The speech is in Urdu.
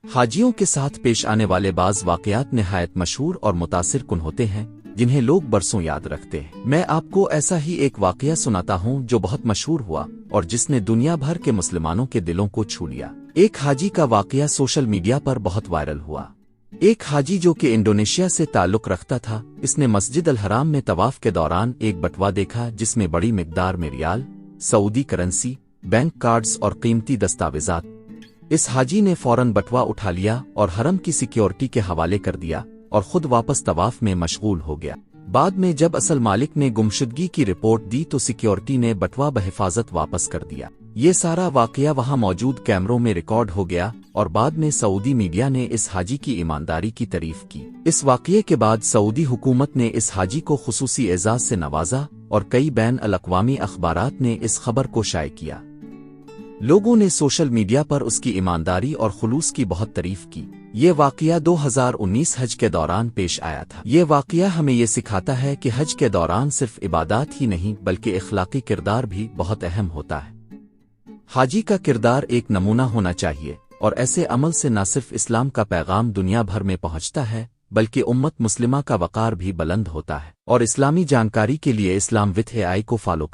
حاجیوں کے ساتھ پیش آنے والے بعض واقعات نہایت مشہور اور متاثر کن ہوتے ہیں جنہیں لوگ برسوں یاد رکھتے ہیں۔ میں آپ کو ایسا ہی ایک واقعہ سناتا ہوں جو بہت مشہور ہوا اور جس نے دنیا بھر کے مسلمانوں کے دلوں کو چھو لیا۔ ایک حاجی کا واقعہ سوشل میڈیا پر بہت وائرل ہوا۔ ایک حاجی جو کہ انڈونیشیا سے تعلق رکھتا تھا، اس نے مسجد الحرام میں طواف کے دوران ایک بٹوا دیکھا جس میں بڑی مقدار میں ریال، سعودی کرنسی، بینک کارڈز اور قیمتی دستاویزات۔ اس حاجی نے فوراً بٹوا اٹھا لیا اور حرم کی سیکیورٹی کے حوالے کر دیا اور خود واپس طواف میں مشغول ہو گیا۔ بعد میں جب اصل مالک نے گمشدگی کی رپورٹ دی تو سیکیورٹی نے بٹوا بحفاظت واپس کر دیا۔ یہ سارا واقعہ وہاں موجود کیمروں میں ریکارڈ ہو گیا اور بعد میں سعودی میڈیا نے اس حاجی کی ایمانداری کی تعریف کی۔ اس واقعے کے بعد سعودی حکومت نے اس حاجی کو خصوصی اعزاز سے نوازا اور کئی بین الاقوامی اخبارات نے اس خبر کو شائع کیا۔ لوگوں نے سوشل میڈیا پر اس کی ایمانداری اور خلوص کی بہت تعریف کی۔ یہ واقعہ 2019 حج کے دوران پیش آیا تھا۔ یہ واقعہ ہمیں یہ سکھاتا ہے کہ حج کے دوران صرف عبادات ہی نہیں بلکہ اخلاقی کردار بھی بہت اہم ہوتا ہے۔ حاجی کا کردار ایک نمونہ ہونا چاہیے اور ایسے عمل سے نہ صرف اسلام کا پیغام دنیا بھر میں پہنچتا ہے بلکہ امت مسلمہ کا وقار بھی بلند ہوتا ہے۔ اور اسلامی جانکاری کے لیے اسلام وتھ اے آئی کو فالو